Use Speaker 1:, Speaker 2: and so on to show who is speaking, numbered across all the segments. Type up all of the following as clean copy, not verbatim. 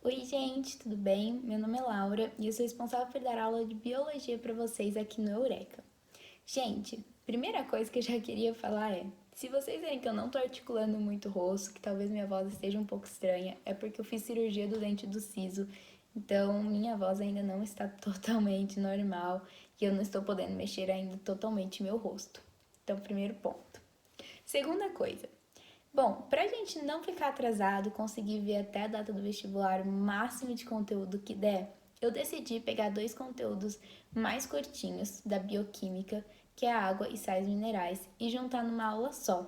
Speaker 1: Oi, gente, tudo bem? Meu nome é Laura e eu sou responsável por dar aula de biologia para vocês aqui no Eureka. Gente, primeira coisa que eu já queria falar é: se vocês verem que eu não tô articulando muito o rosto, que talvez minha voz esteja um pouco estranha, é porque eu fiz cirurgia do dente do siso, então minha voz ainda não está totalmente normal e eu não estou podendo mexer ainda totalmente meu rosto. Então, primeiro ponto. Segunda coisa. Bom, pra gente não ficar atrasado e conseguir ver até a data do vestibular o máximo de conteúdo que der, eu decidi pegar dois conteúdos mais curtinhos da bioquímica, que é a água e sais minerais, e juntar numa aula só.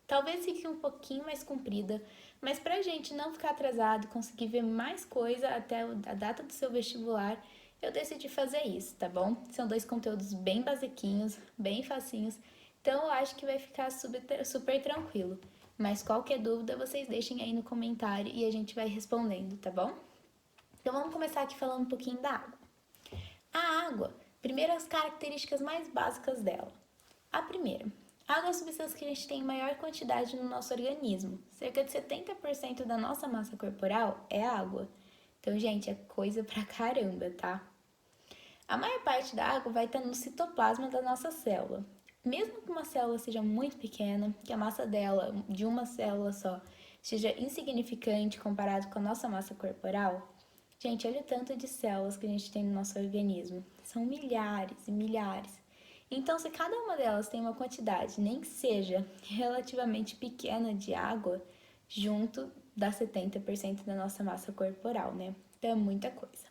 Speaker 1: Talvez fique um pouquinho mais comprida, mas pra gente não ficar atrasado e conseguir ver mais coisa até a data do seu vestibular, eu decidi fazer isso, tá bom? São dois conteúdos bem basiquinhos, bem facinhos, então eu acho que vai ficar super tranquilo. Mas qualquer dúvida, vocês deixem aí no comentário e a gente vai respondendo, tá bom? Então vamos começar aqui falando um pouquinho da água. A água, primeiro as características mais básicas dela. A primeira, a água é a substância que a gente tem em maior quantidade no nosso organismo. Cerca de 70% da nossa massa corporal é água. Então, gente, é coisa pra caramba, tá? A maior parte da água vai estar no citoplasma da nossa célula. Mesmo que uma célula seja muito pequena, que a massa dela, de uma célula só, seja insignificante comparado com a nossa massa corporal, gente, olha o tanto de células que a gente tem no nosso organismo. São milhares e milhares. Então, se cada uma delas tem uma quantidade, nem que seja relativamente pequena de água, junto dá 70% da nossa massa corporal, né? Então é muita coisa.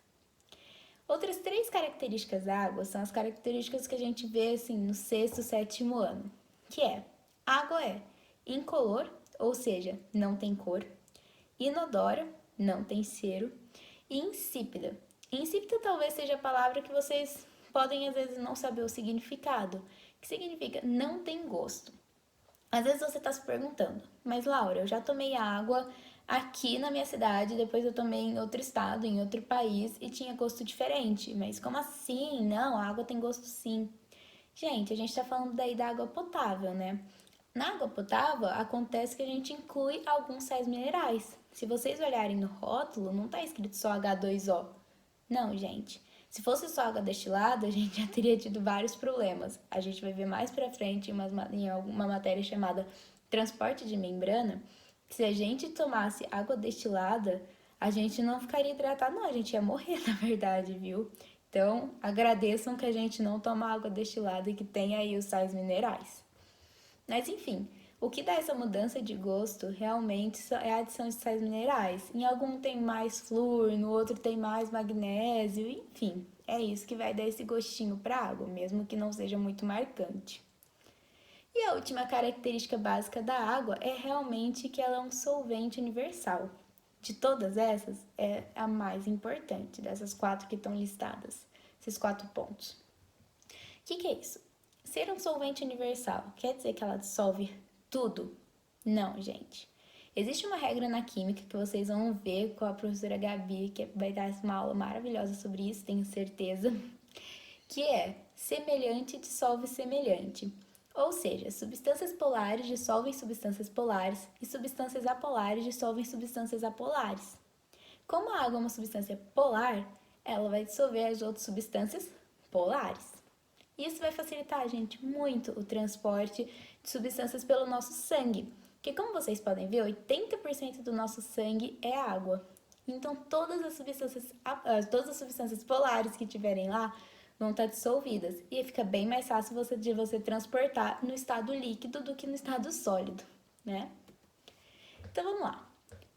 Speaker 1: Outras três características da água são as características que a gente vê assim no sexto, sétimo ano, que é: a água é incolor, ou seja, não tem cor, inodora, não tem cheiro, e insípida. Insípida talvez seja a palavra que vocês podem às vezes não saber o significado, que significa não tem gosto. Às vezes você está se perguntando, mas Laura, eu já tomei água aqui na minha cidade, depois eu tomei em outro estado, em outro país e tinha gosto diferente. Mas como assim? Não, a água tem gosto sim. Gente, a gente está falando daí da água potável, né? Na água potável, acontece que a gente inclui alguns sais minerais. Se vocês olharem no rótulo, não está escrito só H2O. Não, gente. Se fosse só água destilada, a gente já teria tido vários problemas. A gente vai ver mais pra frente em alguma matéria chamada transporte de membrana, que se a gente tomasse água destilada, a gente não ficaria hidratado, não, a gente ia morrer, na verdade, viu? Então, agradeçam que a gente não toma água destilada e que tem aí os sais minerais. Mas enfim, o que dá essa mudança de gosto realmente é a adição de sais minerais. Em algum tem mais flúor, no outro tem mais magnésio, enfim, é isso que vai dar esse gostinho para a água, mesmo que não seja muito marcante. E a última característica básica da água é realmente que ela é um solvente universal. De todas essas, é a mais importante dessas quatro que estão listadas, esses quatro pontos. O que é isso? Ser um solvente universal quer dizer que ela dissolve tudo? Não, gente. Existe uma regra na química que vocês vão ver com a professora Gabi, que vai dar uma aula maravilhosa sobre isso, tenho certeza, que é semelhante dissolve semelhante. Ou seja, substâncias polares dissolvem substâncias polares e substâncias apolares dissolvem substâncias apolares. Como a água é uma substância polar, ela vai dissolver as outras substâncias polares. Isso vai facilitar, gente, muito o transporte de substâncias pelo nosso sangue, que como vocês podem ver, 80% do nosso sangue é água. Então todas as substâncias polares que tiverem lá vão estar dissolvidas e fica bem mais fácil de você transportar no estado líquido do que no estado sólido, né? Então vamos lá.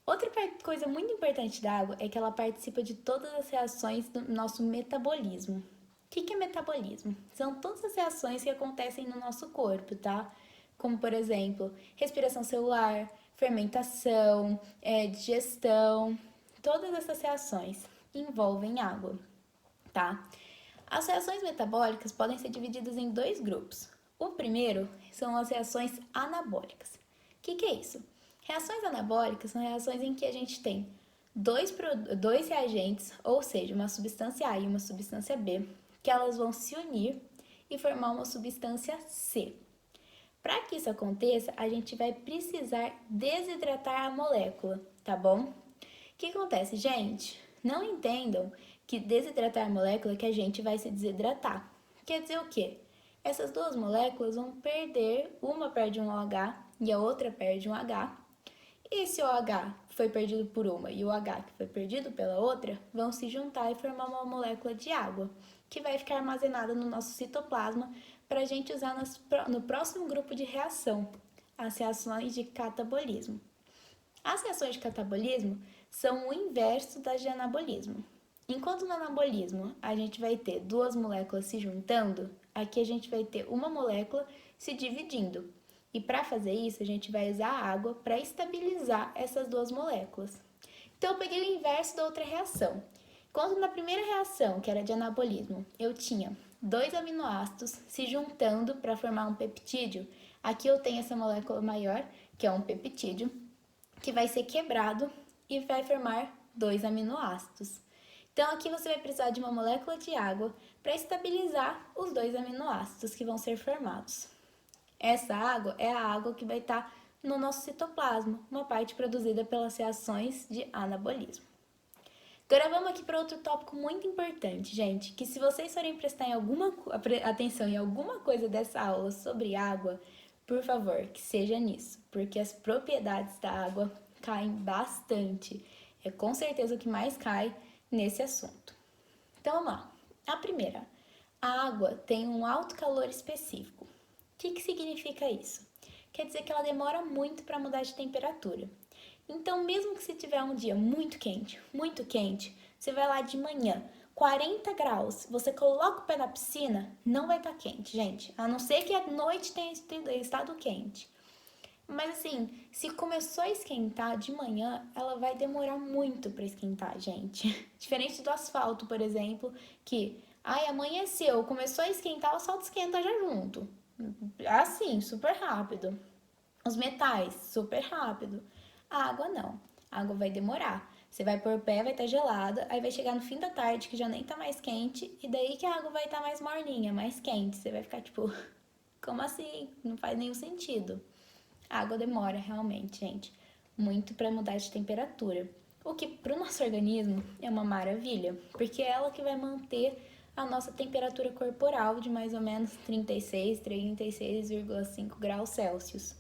Speaker 1: Outra coisa muito importante da água é que ela participa de todas as reações do nosso metabolismo. O que é metabolismo? São todas as reações que acontecem no nosso corpo, tá? Como, por exemplo, respiração celular, fermentação, digestão. Todas essas reações envolvem água, tá? As reações metabólicas podem ser divididas em dois grupos. O primeiro são as reações anabólicas. O que é isso? Reações anabólicas são reações em que a gente tem dois reagentes, ou seja, uma substância A e uma substância B, que elas vão se unir e formar uma substância C. Para que isso aconteça, a gente vai precisar desidratar a molécula, tá bom? O que acontece, gente? Não entendam que desidratar a molécula é que a gente vai se desidratar. Quer dizer o quê? Essas duas moléculas vão perder, uma perde um OH e a outra perde um H. E se o OH foi perdido por uma e o H que foi perdido pela outra, vão se juntar e formar uma molécula de água, que vai ficar armazenada no nosso citoplasma para a gente usar no próximo grupo de reação, as reações de catabolismo. As reações de catabolismo são o inverso das de anabolismo. Enquanto no anabolismo a gente vai ter duas moléculas se juntando, aqui a gente vai ter uma molécula se dividindo. E para fazer isso, a gente vai usar a água para estabilizar essas duas moléculas. Então, eu peguei o inverso da outra reação. Enquanto na primeira reação, que era de anabolismo, eu tinha dois aminoácidos se juntando para formar um peptídeo, aqui eu tenho essa molécula maior, que é um peptídeo, que vai ser quebrado e vai formar dois aminoácidos. Então, aqui você vai precisar de uma molécula de água para estabilizar os dois aminoácidos que vão ser formados. Essa água é a água que vai estar no nosso citoplasma, uma parte produzida pelas reações de anabolismo. Agora vamos aqui para outro tópico muito importante, gente, que se vocês forem prestar atenção em alguma coisa dessa aula sobre água, por favor, que seja nisso, porque as propriedades da água caem bastante. É com certeza o que mais cai nesse assunto. Então vamos lá. A primeira, a água tem um alto calor específico. O que significa isso? Quer dizer que ela demora muito para mudar de temperatura. Então, mesmo que se tiver um dia muito quente, você vai lá de manhã, 40 graus, você coloca o pé na piscina, não vai estar quente, gente. A não ser que à noite tenha estado quente. Mas assim, se começou a esquentar de manhã, ela vai demorar muito para esquentar, gente. Diferente do asfalto, por exemplo, que amanheceu, começou a esquentar, o asfalto esquenta já junto. Assim, super rápido. Os metais, super rápido. A água não. A água vai demorar. Você vai pôr o pé, vai estar gelada, aí vai chegar no fim da tarde, que já nem tá mais quente, e daí que a água vai estar mais morninha, mais quente. Você vai ficar tipo, como assim? Não faz nenhum sentido. A água demora realmente, gente, muito para mudar de temperatura. O que para o nosso organismo é uma maravilha, porque é ela que vai manter a nossa temperatura corporal de mais ou menos 36,5 graus Celsius.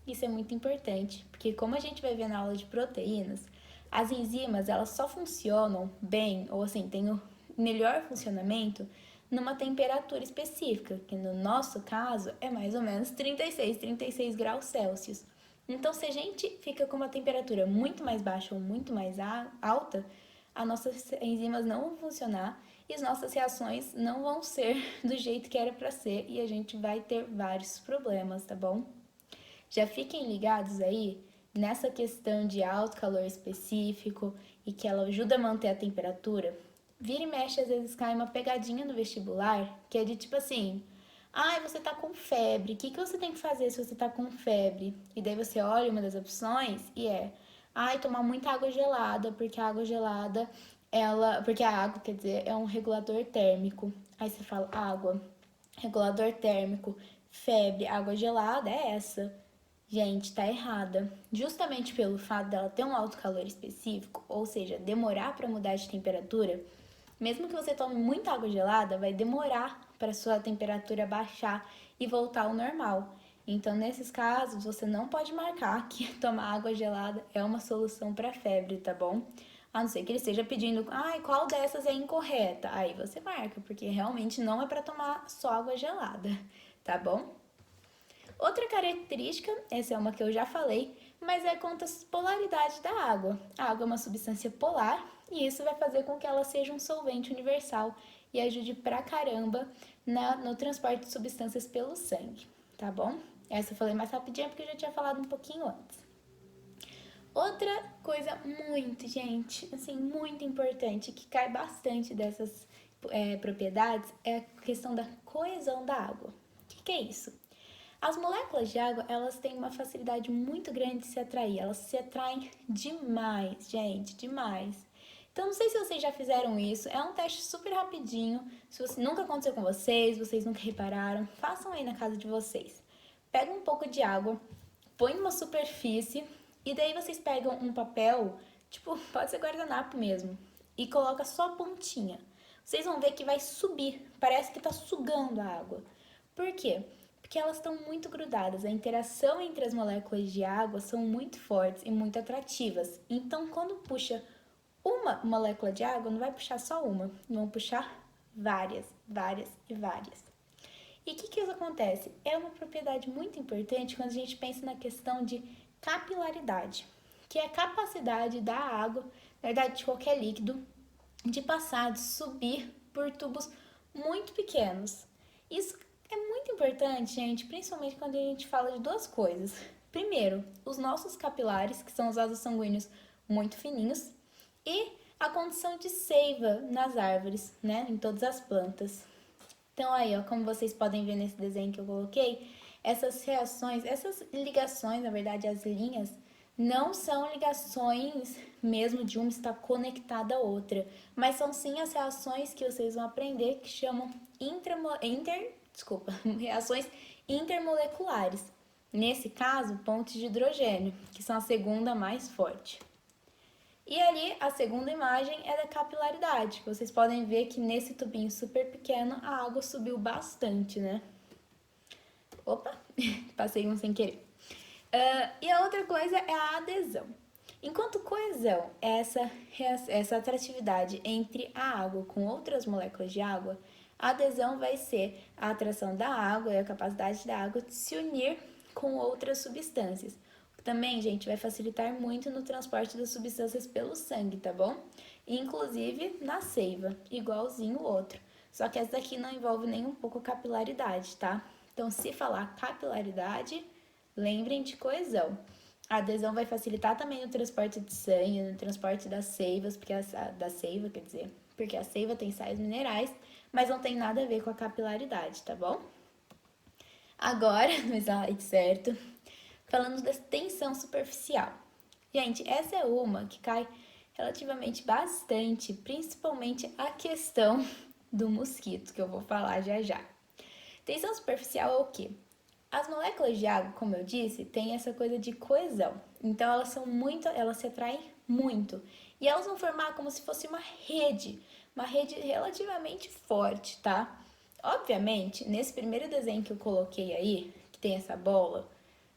Speaker 1: Isso é muito importante, porque como a gente vai ver na aula de proteínas, as enzimas elas só funcionam bem, ou assim, tem o melhor funcionamento numa temperatura específica, que no nosso caso é mais ou menos 36 graus Celsius. Então, se a gente fica com uma temperatura muito mais baixa ou muito mais alta, as nossas enzimas não vão funcionar e as nossas reações não vão ser do jeito que era para ser e a gente vai ter vários problemas, tá bom? Já fiquem ligados aí nessa questão de alto calor específico e que ela ajuda a manter a temperatura. Vira e mexe, às vezes cai uma pegadinha no vestibular, que é de tipo assim, você tá com febre, o que você tem que fazer se você tá com febre? E daí você olha uma das opções e tomar muita água gelada, porque a água gelada, porque a água, quer dizer, é um regulador térmico. Aí você fala, água, regulador térmico, febre, água gelada, é essa. Gente, tá errada. Justamente pelo fato dela ter um alto calor específico, ou seja, demorar para mudar de temperatura, mesmo que você tome muita água gelada, vai demorar para sua temperatura baixar e voltar ao normal. Então, nesses casos, você não pode marcar que tomar água gelada é uma solução para febre, tá bom? A não ser que ele esteja pedindo, qual dessas é incorreta? Aí você marca, porque realmente não é para tomar só água gelada, tá bom? Outra característica, essa é uma que eu já falei, mas é quanto à polaridade da água. A água é uma substância polar e isso vai fazer com que ela seja um solvente universal e ajude pra caramba no transporte de substâncias pelo sangue, tá bom? Essa eu falei mais rapidinho porque eu já tinha falado um pouquinho antes. Outra coisa muito importante, que cai bastante dessas propriedades, é a questão da coesão da água. O que é isso? As moléculas de água, elas têm uma facilidade muito grande de se atrair. Elas se atraem demais, gente, demais. Então, não sei se vocês já fizeram isso. É um teste super rapidinho. Se nunca aconteceu com vocês nunca repararam, façam aí na casa de vocês. Pega um pouco de água, põe numa superfície e daí vocês pegam um papel tipo, pode ser guardanapo mesmo, e coloca só a pontinha, vocês vão ver que vai subir, parece que tá sugando a água. Por quê? Porque elas estão muito grudadas, a interação entre as moléculas de água são muito fortes e muito atrativas. Então, quando puxa uma molécula de água, não vai puxar só uma, vão puxar várias, várias e várias. E o que isso acontece? É uma propriedade muito importante quando a gente pensa na questão de capilaridade, que é a capacidade da água, na verdade de qualquer líquido, de passar, de subir por tubos muito pequenos. Isso é muito importante, gente, principalmente quando a gente fala de duas coisas. Primeiro, os nossos capilares, que são os vasos sanguíneos muito fininhos, e a condição de seiva nas árvores, né, em todas as plantas. Então aí, ó, como vocês podem ver nesse desenho que eu coloquei, essas reações, essas ligações, na verdade, as linhas, não são ligações mesmo de uma estar conectada à outra, mas são sim as reações que vocês vão aprender que chamam reações intermoleculares. Nesse caso, pontos de hidrogênio, que são a segunda mais forte. E ali, a segunda imagem é da capilaridade. Vocês podem ver que nesse tubinho super pequeno, a água subiu bastante, né? Opa, passei um sem querer. E a outra coisa é a adesão. Enquanto coesão é essa atratividade entre a água com outras moléculas de água, a adesão vai ser a atração da água e a capacidade da água de se unir com outras substâncias. Também, gente, vai facilitar muito no transporte das substâncias pelo sangue, tá bom? Inclusive na seiva, igualzinho o outro. Só que essa daqui não envolve nem um pouco capilaridade, tá? Então, se falar capilaridade, lembrem de coesão. A adesão vai facilitar também no transporte de sangue, no transporte das seivas, porque porque a seiva tem sais minerais, mas não tem nada a ver com a capilaridade, tá bom? Agora, no slide certo, falando da tensão superficial. Gente, essa é uma que cai relativamente bastante, principalmente a questão do mosquito, que eu vou falar já já. Tensão superficial é o quê? As moléculas de água, como eu disse, têm essa coisa de coesão. Então elas se atraem muito. E elas vão formar como se fosse uma rede relativamente forte, tá? Obviamente, nesse primeiro desenho que eu coloquei aí, que tem essa bola,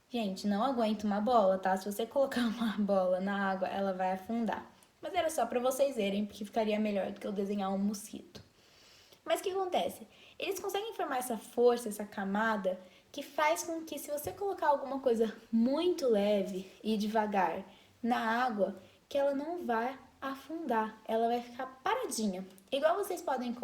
Speaker 1: gente, não aguenta uma bola, tá? Se você colocar uma bola na água, ela vai afundar. Mas era só para vocês verem, porque ficaria melhor do que eu desenhar um mosquito. Mas o que acontece? Eles conseguem formar essa força, essa camada, que faz com que se você colocar alguma coisa muito leve e devagar na água, que ela não vai afundar, ela vai ficar paradinha. Igual vocês podem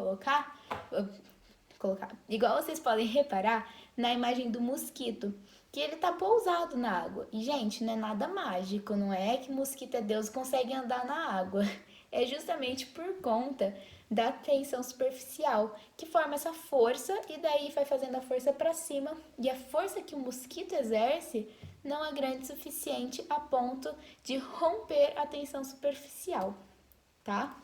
Speaker 1: igual vocês podem reparar na imagem do mosquito, que ele tá pousado na água. E, gente, não é nada mágico, não é que mosquito é Deus e consegue andar na água. É justamente por conta da tensão superficial, que forma essa força e daí vai fazendo a força para cima. E a força que o mosquito exerce não é grande o suficiente a ponto de romper a tensão superficial, tá?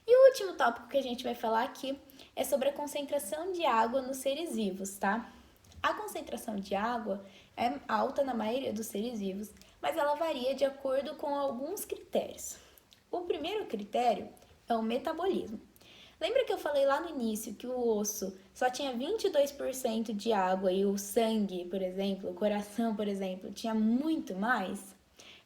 Speaker 1: E o último tópico que a gente vai falar aqui é sobre a concentração de água nos seres vivos, tá? A concentração de água é alta na maioria dos seres vivos, mas ela varia de acordo com alguns critérios. O primeiro critério é o metabolismo. Lembra que eu falei lá no início que o osso só tinha 22% de água e o sangue, por exemplo, o coração, por exemplo, tinha muito mais?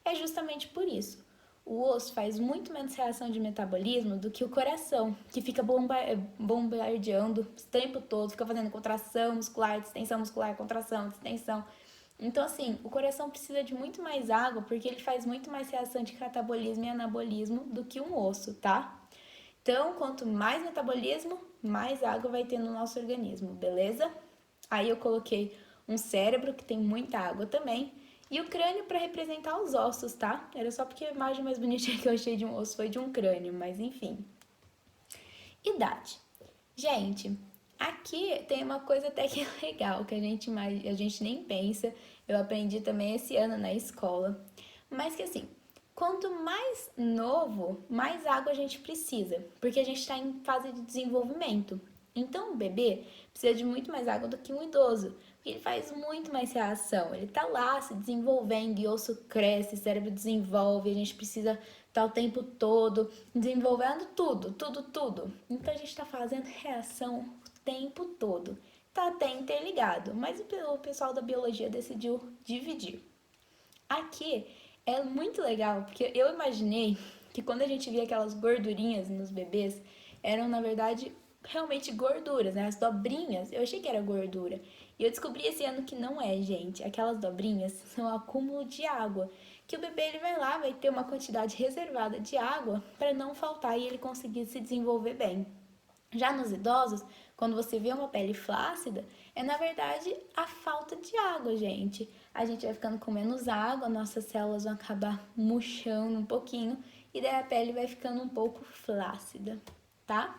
Speaker 1: É justamente por isso. O osso faz muito menos reação de metabolismo do que o coração, que fica bombardeando o tempo todo, fica fazendo contração muscular, distensão muscular, contração, distensão. Então, assim, o coração precisa de muito mais água porque ele faz muito mais reação de catabolismo e anabolismo do que um osso, tá? Então, quanto mais metabolismo, mais água vai ter no nosso organismo, beleza? Aí eu coloquei um cérebro que tem muita água também e o crânio para representar os ossos, tá? Era só porque a imagem mais bonitinha que eu achei de um osso foi de um crânio, mas enfim. Idade. Gente, aqui tem uma coisa até que legal que a gente nem pensa. Eu aprendi também esse ano na escola. Mas que assim, quanto mais novo, mais água a gente precisa, porque a gente está em fase de desenvolvimento. Então, o bebê precisa de muito mais água do que um idoso, porque ele faz muito mais reação. Ele tá lá se desenvolvendo, e osso cresce, cérebro desenvolve, a gente precisa tá o tempo todo desenvolvendo tudo. Então a gente tá fazendo reação o tempo todo. Tá até interligado, mas o pessoal da biologia decidiu dividir. Aqui é muito legal, porque eu imaginei que quando a gente via aquelas gordurinhas nos bebês, eram na verdade realmente gorduras, né? As dobrinhas, eu achei que era gordura. E eu descobri esse ano que não é, gente. Aquelas dobrinhas são acúmulo de água, que o bebê ele vai lá, vai ter uma quantidade reservada de água para não faltar e ele conseguir se desenvolver bem. Já nos idosos, quando você vê uma pele flácida, é na verdade a falta de água, gente. A gente vai ficando com menos água, nossas células vão acabar murchando um pouquinho e daí a pele vai ficando um pouco flácida, tá?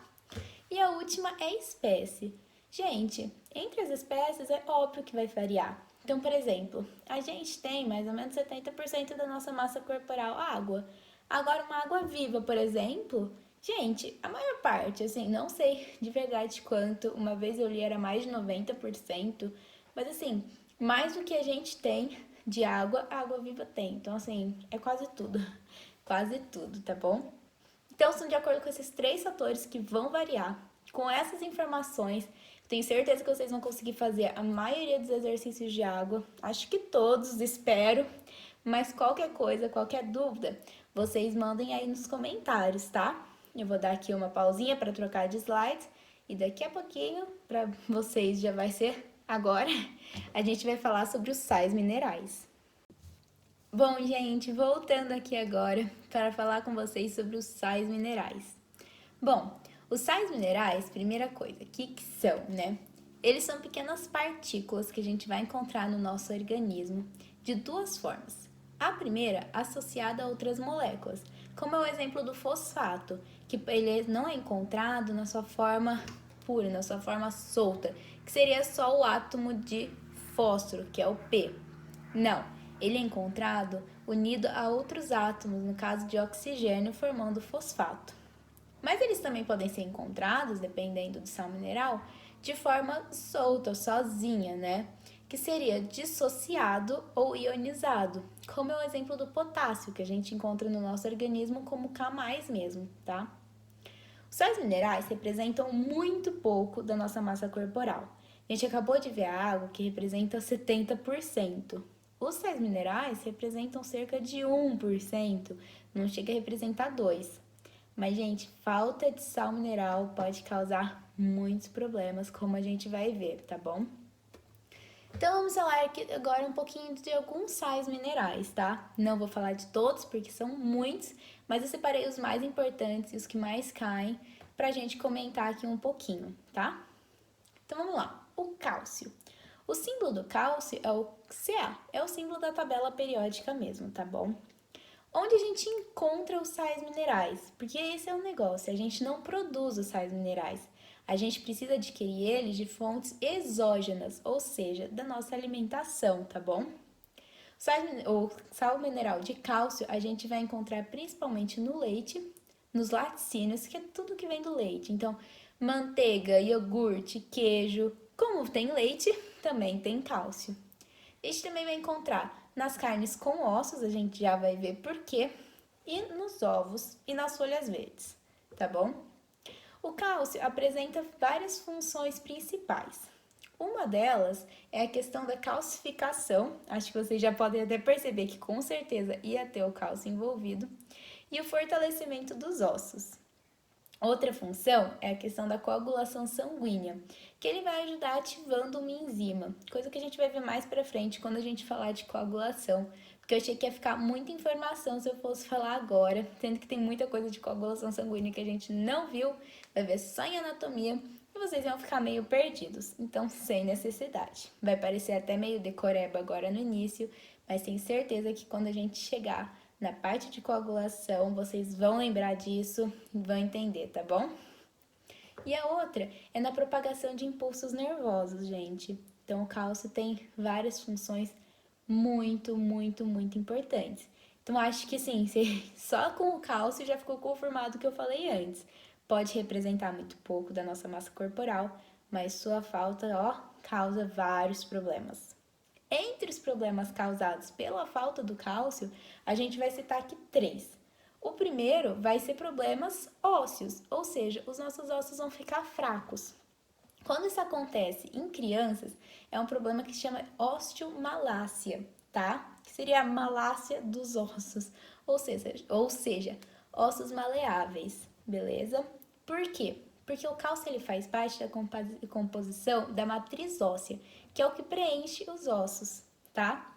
Speaker 1: E a última é espécie. Gente, entre as espécies é óbvio que vai variar. Então, por exemplo, a gente tem mais ou menos 70% da nossa massa corporal água. Agora, uma água viva, por exemplo, gente, a maior parte, assim, não sei de verdade quanto, uma vez eu li era mais de 90%, mas assim, mais do que a gente tem de água, a água viva tem. Então, assim, é quase tudo, tá bom? Então, são de acordo com esses 3 fatores que vão variar. Com essas informações, tenho certeza que vocês vão conseguir fazer a maioria dos exercícios de água. Acho que todos, espero. Mas qualquer coisa, qualquer dúvida, vocês mandem aí nos comentários, tá? Eu vou dar aqui uma pausinha para trocar de slides e daqui a pouquinho, para vocês já vai ser agora, a gente vai falar sobre os sais minerais. Bom, gente, voltando aqui agora para falar com vocês sobre os sais minerais. Bom, os sais minerais, primeira coisa, o que são, né? Eles são pequenas partículas que a gente vai encontrar no nosso organismo de 2 formas. A primeira, associada a outras moléculas, como é o exemplo do fosfato, que ele não é encontrado na sua forma pura, na sua forma solta, que seria só o átomo de fósforo, que é o P. Não, ele é encontrado unido a outros átomos, no caso de oxigênio, formando fosfato. Mas eles também podem ser encontrados, dependendo do sal mineral, de forma solta, sozinha, né? Que seria dissociado ou ionizado, como é o exemplo do potássio, que a gente encontra no nosso organismo como K+, mesmo, tá? Os sais minerais representam muito pouco da nossa massa corporal. A gente acabou de ver a água, que representa 70%. Os sais minerais representam cerca de 1%, não chega a representar 2%. Mas, gente, falta de sal mineral pode causar muitos problemas, como a gente vai ver, tá bom? Então, vamos falar aqui agora um pouquinho de alguns sais minerais, tá? Não vou falar de todos, porque são muitos, mas eu separei os mais importantes e os que mais caem pra gente comentar aqui um pouquinho, tá? Então, vamos lá. O cálcio. O símbolo do cálcio é o Ca, é o símbolo da tabela periódica mesmo, tá bom? Onde a gente encontra os sais minerais? Porque esse é o negócio, a gente não produz os sais minerais. A gente precisa adquirir eles de fontes exógenas, ou seja, da nossa alimentação, tá bom? O sal mineral de cálcio a gente vai encontrar principalmente no leite, nos laticínios, que é tudo que vem do leite. Então, manteiga, iogurte, queijo, como tem leite, também tem cálcio. A gente também vai encontrar nas carnes com ossos, a gente já vai ver por quê, e nos ovos e nas folhas verdes, tá bom? O cálcio apresenta várias funções principais. Uma delas é a questão da calcificação, acho que vocês já podem até perceber que com certeza ia ter o cálcio envolvido, e o fortalecimento dos ossos. Outra função é a questão da coagulação sanguínea, que ele vai ajudar ativando uma enzima, coisa que a gente vai ver mais pra frente quando a gente falar de coagulação, porque eu achei que ia ficar muita informação se eu fosse falar agora, sendo que tem muita coisa de coagulação sanguínea que a gente não viu, vai ver só em anatomia e vocês vão ficar meio perdidos, então sem necessidade. Vai parecer até meio decoreba agora no início, mas tenho certeza que quando a gente chegar na parte de coagulação, vocês vão lembrar disso e vão entender, tá bom? E a outra é na propagação de impulsos nervosos, gente. Então, o cálcio tem várias funções muito importantes. Então, acho que sim, só com o cálcio já ficou confirmado o que eu falei antes. Pode representar muito pouco da nossa massa corporal, mas sua falta, causa vários problemas. Entre os problemas causados pela falta do cálcio, a gente vai citar aqui 3. O primeiro vai ser problemas ósseos, ou seja, os nossos ossos vão ficar fracos. Quando isso acontece em crianças, é um problema que se chama osteomalácia, tá? Que seria a malácia dos ossos, ou seja, ossos maleáveis, beleza? Por quê? Porque o cálcio ele faz parte da composição da matriz óssea, que é o que preenche os ossos, tá?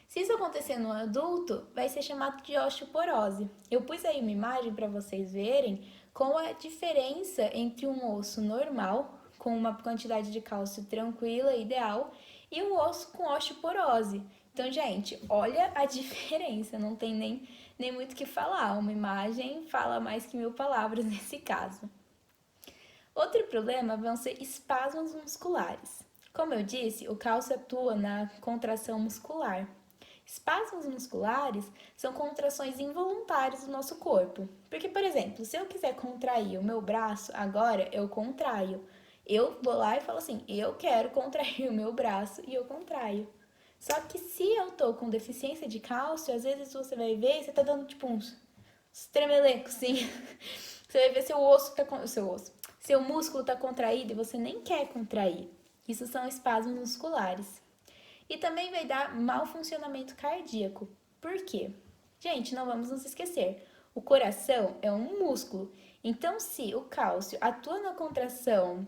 Speaker 1: Se isso acontecer no adulto, vai ser chamado de osteoporose. Eu pus aí uma imagem para vocês verem qual a diferença entre um osso normal, com uma quantidade de cálcio tranquila, ideal, e um osso com osteoporose. Então, gente, olha a diferença, não tem nem muito o que falar. Uma imagem fala mais que 1000 palavras nesse caso. Outro problema vão ser espasmos musculares. Como eu disse, o cálcio atua na contração muscular. Espasmos musculares são contrações involuntárias do nosso corpo. Porque, por exemplo, se eu quiser contrair o meu braço, agora eu contraio. Eu vou lá e falo assim, eu quero contrair o meu braço e eu contraio. Só que se eu tô com deficiência de cálcio, às vezes você vai ver e você tá dando tipo uns tremelecos, sim. Você vai ver seu músculo tá contraído e você nem quer contrair. Isso são espasmos musculares. E também vai dar mau funcionamento cardíaco. Por quê? Gente, não vamos nos esquecer. O coração é um músculo. Então, se o cálcio atua na contração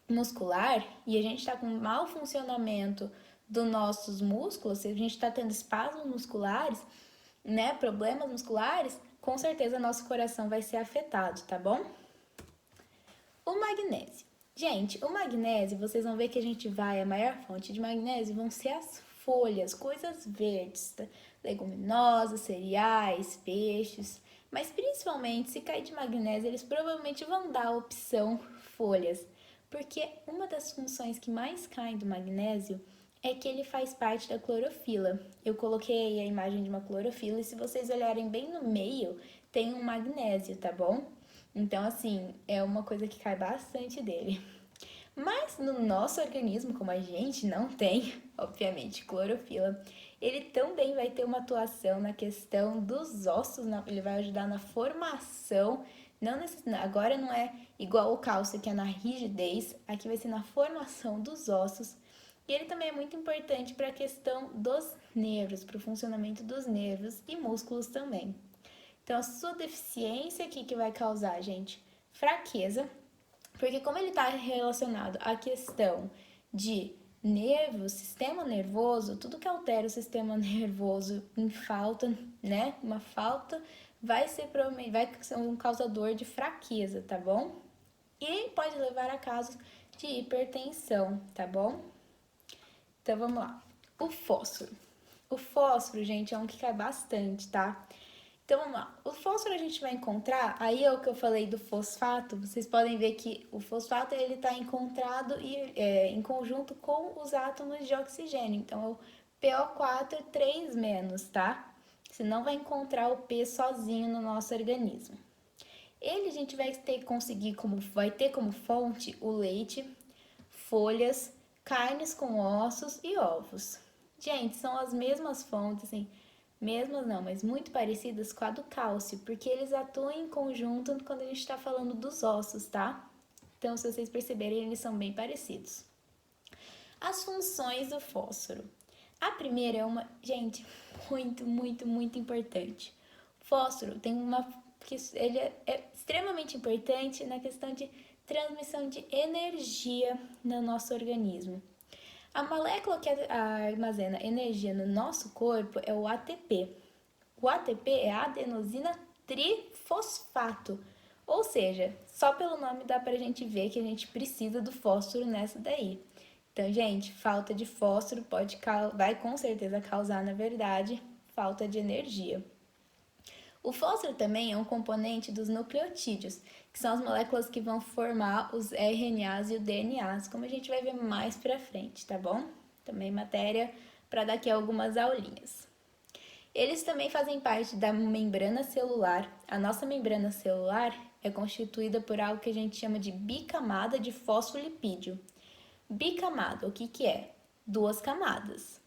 Speaker 1: muscular e a gente está com mau funcionamento dos nossos músculos, se a gente está tendo espasmos musculares, né, problemas musculares, com certeza nosso coração vai ser afetado, tá bom? O magnésio. Gente, o magnésio, vocês vão ver que a maior fonte de magnésio vão ser as folhas, coisas verdes, tá? Leguminosas, cereais, peixes. Mas principalmente, se cair de magnésio, eles provavelmente vão dar a opção folhas. Porque uma das funções que mais caem do magnésio é que ele faz parte da clorofila. Eu coloquei aí a imagem de uma clorofila e se vocês olharem bem no meio, tem um magnésio, tá bom? Então, assim, é uma coisa que cai bastante dele. Mas no nosso organismo, como a gente não tem, obviamente, clorofila, ele também vai ter uma atuação na questão dos ossos, ele vai ajudar na formação, agora não é igual o cálcio, que é na rigidez, aqui vai ser na formação dos ossos. E ele também é muito importante para a questão dos nervos, para o funcionamento dos nervos e músculos também. Então, a sua deficiência aqui que vai causar, gente, fraqueza, porque como ele está relacionado à questão de nervos, sistema nervoso, tudo que altera o sistema nervoso em falta, né? Uma falta vai ser um causador de fraqueza, tá bom? E pode levar a casos de hipertensão, tá bom? Então vamos lá. O fósforo. O fósforo, gente, é um que cai bastante, tá? Então vamos lá. O fósforo a gente vai encontrar, aí é o que eu falei do fosfato, vocês podem ver que o fosfato ele está encontrado em conjunto com os átomos de oxigênio. Então é o PO4 3-, tá? Você não vai encontrar o P sozinho no nosso organismo. Ele a gente vai ter como fonte o leite, folhas, carnes com ossos e ovos. Gente, são as mesmas fontes, assim, mesmas não, mas muito parecidas com a do cálcio, porque eles atuam em conjunto quando a gente está falando dos ossos, tá? Então, se vocês perceberem, eles são bem parecidos. As funções do fósforo. A primeira é uma, gente, muito importante. O fósforo tem ele é extremamente importante na questão de transmissão de energia no nosso organismo. A molécula que armazena energia no nosso corpo é o ATP. O ATP é adenosina trifosfato, ou seja, só pelo nome dá pra gente ver que a gente precisa do fósforo nessa daí. Então, gente, falta de fósforo vai com certeza causar, na verdade, falta de energia. O fósforo também é um componente dos nucleotídeos, que são as moléculas que vão formar os RNAs e o DNAs, como a gente vai ver mais pra frente, tá bom? Também matéria para daqui a algumas aulinhas. Eles também fazem parte da membrana celular. A nossa membrana celular é constituída por algo que a gente chama de bicamada de fosfolipídio. Bicamada, o que é? 2 camadas.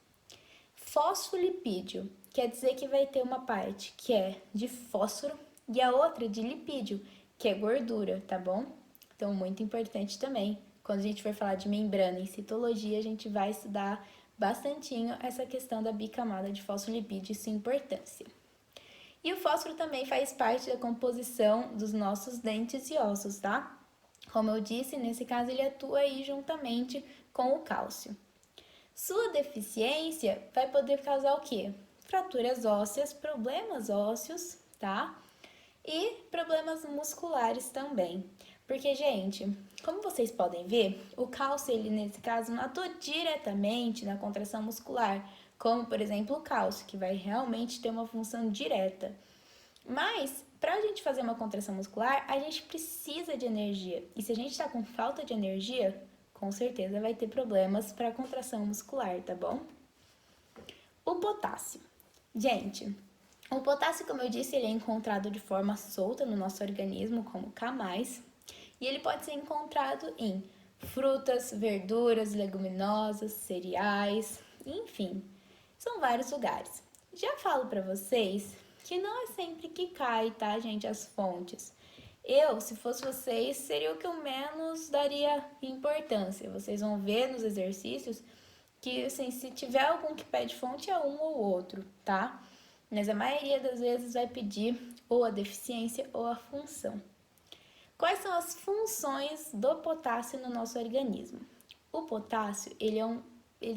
Speaker 1: Fosfolipídio quer dizer que vai ter uma parte que é de fósforo e a outra de lipídio, que é gordura, tá bom? Então, muito importante também. Quando a gente for falar de membrana em citologia, a gente vai estudar bastantinho essa questão da bicamada de fosfolipídio e sua importância. E o fósforo também faz parte da composição dos nossos dentes e ossos, tá? Como eu disse, nesse caso ele atua aí juntamente com o cálcio. Sua deficiência vai poder causar o quê? Fraturas ósseas, problemas ósseos, tá? E problemas musculares também. Porque, gente, como vocês podem ver, o cálcio, ele nesse caso, não atua diretamente na contração muscular, como, por exemplo, o cálcio, que vai realmente ter uma função direta. Mas, para a gente fazer uma contração muscular, a gente precisa de energia. E se a gente está com falta de energia, com certeza vai ter problemas para a contração muscular, tá bom? O potássio. Gente, o potássio, como eu disse, ele é encontrado de forma solta no nosso organismo, como K+, e ele pode ser encontrado em frutas, verduras, leguminosas, cereais, enfim, são vários lugares. Já falo para vocês que não é sempre que cai, tá, gente, as fontes. Eu, se fosse vocês, seria o que eu menos daria importância. Vocês vão ver nos exercícios que, assim, se tiver algum que pede fonte, é um ou outro, tá? Mas a maioria das vezes vai pedir ou a deficiência ou a função. Quais são as funções do potássio no nosso organismo? O potássio, ele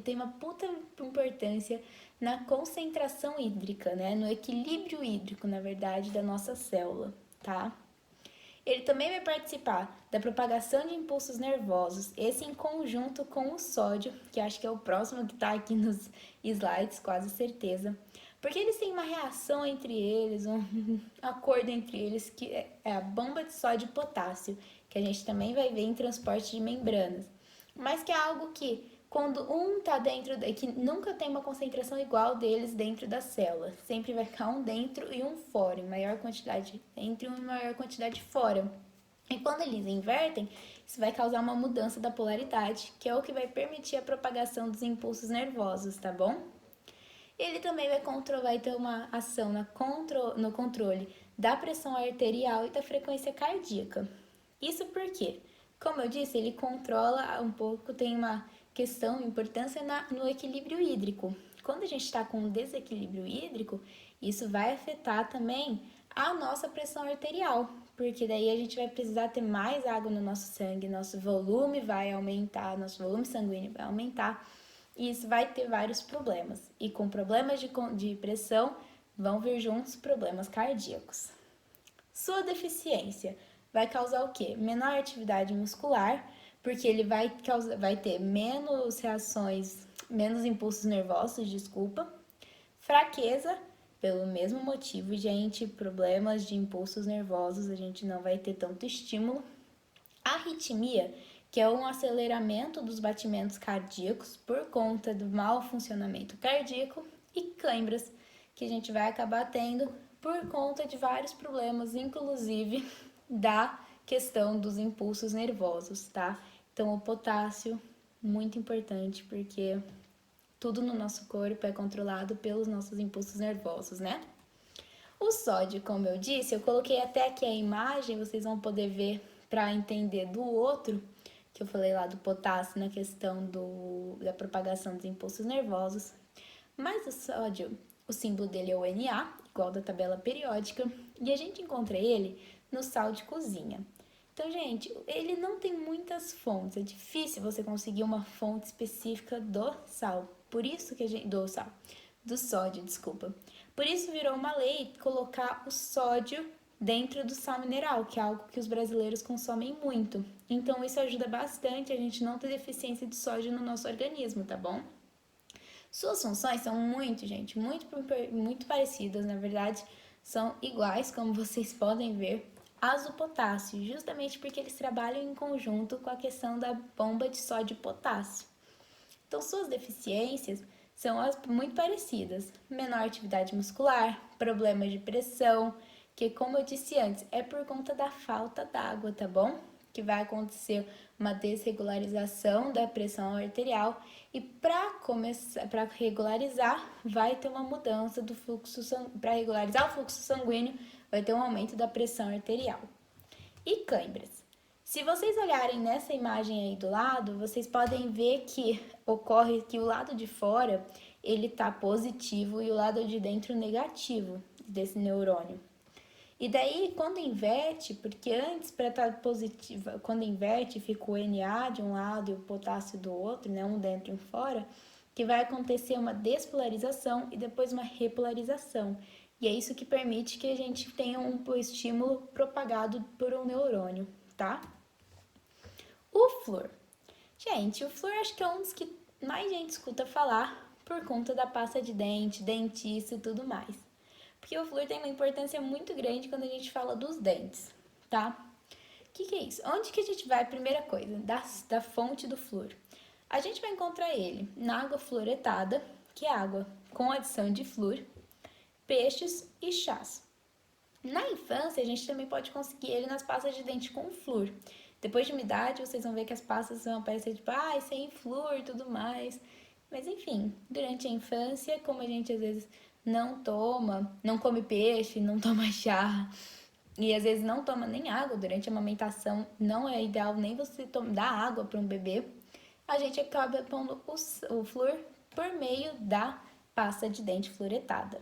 Speaker 1: tem uma puta importância na concentração hídrica, né? No equilíbrio hídrico, na verdade, da nossa célula, tá? Ele também vai participar da propagação de impulsos nervosos, esse em conjunto com o sódio, que acho que é o próximo que está aqui nos slides, quase certeza. Porque eles têm uma reação entre eles, um acordo entre eles, que é a bomba de sódio e potássio, que a gente também vai ver em transporte de membranas. Mas que é algo que, quando um tá dentro, que nunca tem uma concentração igual deles dentro da célula. Sempre vai ficar um dentro e um fora, em maior quantidade dentro e maior quantidade fora. E quando eles invertem, isso vai causar uma mudança da polaridade, que é o que vai permitir a propagação dos impulsos nervosos, tá bom? Ele também vai ter uma ação no controle da pressão arterial e da frequência cardíaca. Isso porque, como eu disse, ele controla um pouco, tem uma questão, importância no equilíbrio hídrico. Quando a gente está com um desequilíbrio hídrico, isso vai afetar também a nossa pressão arterial, porque daí a gente vai precisar ter mais água no nosso sangue, nosso volume vai aumentar, nosso volume sanguíneo vai aumentar, e isso vai ter vários problemas. E com problemas de pressão, vão vir juntos problemas cardíacos. Sua deficiência vai causar o quê? Menor atividade muscular, porque ele vai ter menos reações, menos impulsos nervosos, fraqueza, pelo mesmo motivo, gente, problemas de impulsos nervosos, a gente não vai ter tanto estímulo. Arritmia, que é um aceleramento dos batimentos cardíacos por conta do mau funcionamento cardíaco, e câimbras, que a gente vai acabar tendo por conta de vários problemas, inclusive da questão dos impulsos nervosos, tá? Então, o potássio, muito importante, porque tudo no nosso corpo é controlado pelos nossos impulsos nervosos, né? O sódio, como eu disse, eu coloquei até aqui a imagem, vocês vão poder ver para entender do outro, que eu falei lá do potássio na questão da propagação dos impulsos nervosos. Mas o sódio, o símbolo dele é o Na, igual da tabela periódica, e a gente encontra ele no sal de cozinha. Então, gente, ele não tem muitas fontes, é difícil você conseguir uma fonte específica do sal. Por isso que do sódio, desculpa. Por isso virou uma lei colocar o sódio dentro do sal mineral, que é algo que os brasileiros consomem muito. Então, isso ajuda bastante a gente não ter deficiência de sódio no nosso organismo, tá bom? Suas funções são muito parecidas, na verdade, são iguais, como vocês podem ver, às do potássio, justamente porque eles trabalham em conjunto com a questão da bomba de sódio e potássio. Então, suas deficiências são muito parecidas: menor atividade muscular, problemas de pressão, que, como eu disse antes, é por conta da falta d'água, tá bom? Que vai acontecer uma desregularização da pressão arterial, e para regularizar, vai ter uma mudança do fluxo sanguíneo, para regularizar o fluxo sanguíneo, vai ter um aumento da pressão arterial. E câimbras. Se vocês olharem nessa imagem aí do lado, vocês podem ver que ocorre que o lado de fora ele tá positivo e o lado de dentro negativo desse neurônio. E daí, quando inverte, porque antes para estar positiva, quando inverte, fica o Na de um lado e o potássio do outro, né, um dentro e um fora, que vai acontecer uma despolarização e depois uma repolarização. E é isso que permite que a gente tenha um estímulo propagado por um neurônio, tá? O flúor. Gente, o flúor acho que é um dos que mais gente escuta falar por conta da pasta de dente, dentista e tudo mais. Porque o flúor tem uma importância muito grande quando a gente fala dos dentes, tá? O que é isso? Onde que a gente vai? Primeira coisa, da fonte do flúor. A gente vai encontrar ele na água fluoretada, que é água com adição de flúor, peixes e chás. Na infância, a gente também pode conseguir ele nas pastas de dente com flúor. Depois de uma idade, vocês vão ver que as pastas vão aparecer tipo, sem flúor e tudo mais. Mas enfim, durante a infância, como a gente às vezes não toma, não come peixe, não toma chá, e às vezes não toma nem água durante a amamentação, não é ideal nem você dar água para um bebê, a gente acaba pondo o flúor por meio da pasta de dente fluoretada.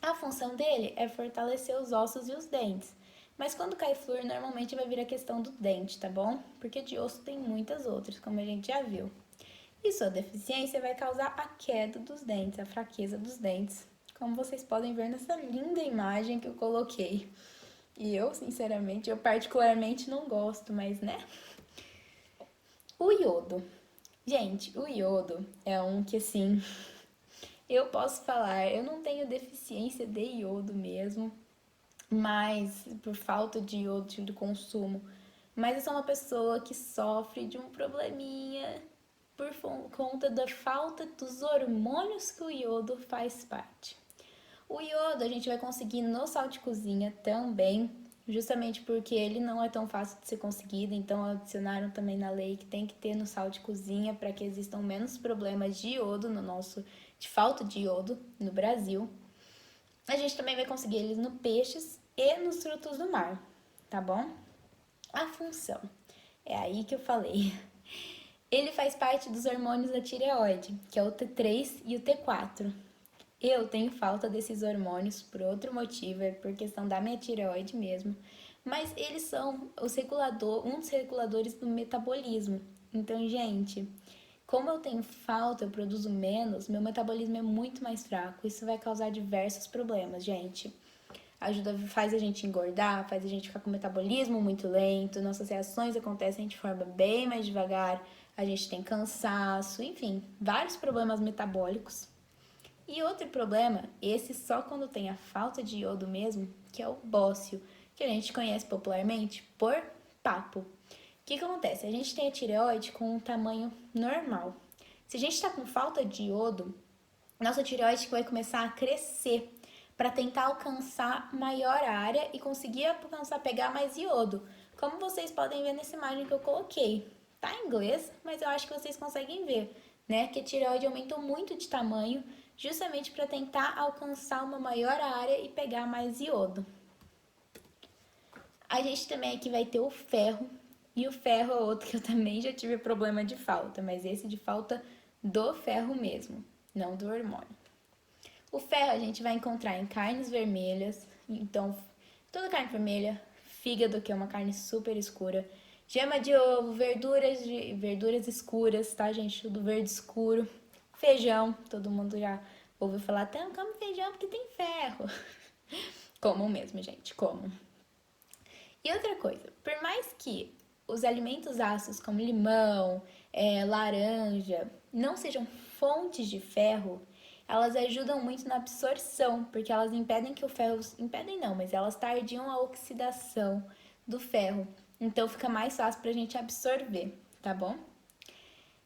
Speaker 1: A função dele é fortalecer os ossos e os dentes. Mas quando cai flúor, normalmente vai vir a questão do dente, tá bom? Porque de osso tem muitas outras, como a gente já viu. E sua deficiência vai causar a queda dos dentes, a fraqueza dos dentes, como vocês podem ver nessa linda imagem que eu coloquei. E eu, sinceramente, eu particularmente não gosto, mas né? O iodo. Gente, o iodo é um que assim, eu posso falar, eu não tenho deficiência de iodo mesmo, mas por falta de iodo de consumo. Mas eu sou uma pessoa que sofre de um probleminha por conta da falta dos hormônios que o iodo faz parte. O iodo a gente vai conseguir no sal de cozinha também, justamente porque ele não é tão fácil de ser conseguido, então adicionaram também na lei que tem que ter no sal de cozinha para que existam menos problemas de iodo de falta de iodo no Brasil. A gente também vai conseguir eles no peixes e nos frutos do mar, tá bom? A função, é aí que eu falei. Ele faz parte dos hormônios da tireoide, que é o T3 e o T4. Eu tenho falta desses hormônios por outro motivo, é por questão da minha tireoide mesmo. Mas eles são um dos reguladores do metabolismo. Então, gente, como eu tenho falta, eu produzo menos, meu metabolismo é muito mais fraco. Isso vai causar diversos problemas, gente. Faz a gente engordar, faz a gente ficar com o metabolismo muito lento, nossas reações acontecem de forma bem mais devagar, a gente tem cansaço, enfim, vários problemas metabólicos. E outro problema, esse só quando tem a falta de iodo mesmo, que é o bócio, que a gente conhece popularmente por papo. O que acontece? A gente tem a tireoide com um tamanho normal. Se a gente está com falta de iodo, nossa tireoide vai começar a crescer para tentar alcançar maior área e conseguir alcançar pegar mais iodo. Como vocês podem ver nessa imagem que eu coloquei. Tá em inglês, mas eu acho que vocês conseguem ver, né? Que a tireoide aumentou muito de tamanho justamente para tentar alcançar uma maior área e pegar mais iodo. A gente também aqui vai ter o ferro, e o ferro é outro que eu também já tive problema de falta, mas esse de falta do ferro mesmo, não do hormônio. O ferro a gente vai encontrar em carnes vermelhas, então toda carne vermelha, fígado, que é uma carne super escura, gema de ovo, verduras escuras, tá, gente? Tudo verde escuro. Feijão, todo mundo já ouviu falar, então come feijão porque tem ferro. Comam mesmo, gente, comam. E outra coisa, por mais que os alimentos ácidos como limão, laranja, não sejam fontes de ferro, elas ajudam muito na absorção, porque elas impedem que o ferro... Impedem não, mas elas tardiam a oxidação do ferro. Então fica mais fácil pra gente absorver, tá bom?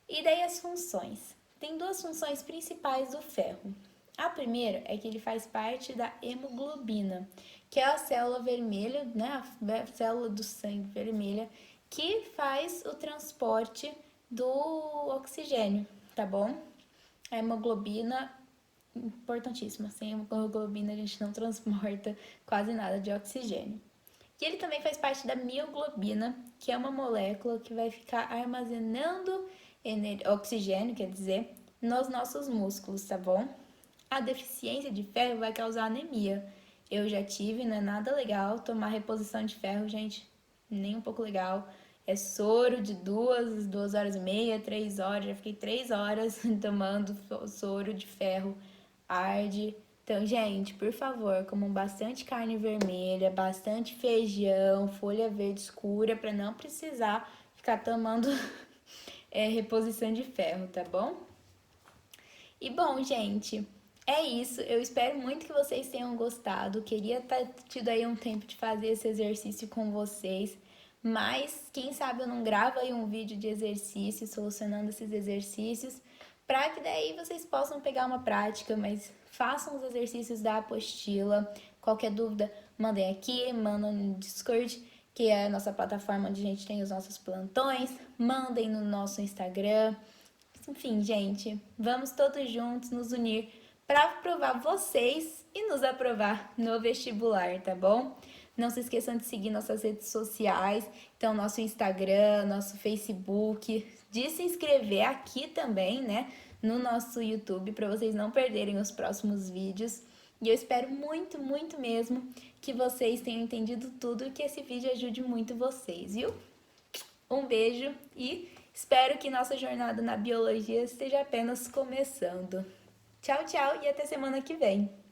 Speaker 1: E daí as funções. Tem duas funções principais do ferro. A primeira é que ele faz parte da hemoglobina, que é a célula vermelha, né, a célula do sangue vermelha, que faz o transporte do oxigênio, tá bom? A hemoglobina importantíssimo. Sem hemoglobina a gente não transporta quase nada de oxigênio. E ele também faz parte da mioglobina, que é uma molécula que vai ficar armazenando oxigênio, quer dizer, nos nossos músculos, tá bom? A deficiência de ferro vai causar anemia. Eu já tive, não é nada legal tomar reposição de ferro, gente, nem um pouco legal. É soro de 2 horas e meia, 3 horas. Já fiquei 3 horas tomando soro de ferro. Arde. Então, gente, por favor, comam bastante carne vermelha, bastante feijão, folha verde escura, para não precisar ficar tomando reposição de ferro, tá bom? E bom, gente, é isso. Eu espero muito que vocês tenham gostado. Queria ter tido aí um tempo de fazer esse exercício com vocês. Mas, quem sabe eu não gravo aí um vídeo de exercício, solucionando esses exercícios, para que daí vocês possam pegar uma prática, mas façam os exercícios da apostila. Qualquer dúvida, mandem aqui, mandem no Discord, que é a nossa plataforma onde a gente tem os nossos plantões. Mandem no nosso Instagram. Enfim, gente, vamos todos juntos nos unir para aprovar vocês e nos aprovar no vestibular, tá bom? Não se esqueçam de seguir nossas redes sociais, então nosso Instagram, nosso Facebook, de se inscrever aqui também, né, no nosso YouTube para vocês não perderem os próximos vídeos. E eu espero muito, muito mesmo que vocês tenham entendido tudo e que esse vídeo ajude muito vocês, viu? Um beijo e espero que nossa jornada na biologia esteja apenas começando. Tchau, tchau e até semana que vem!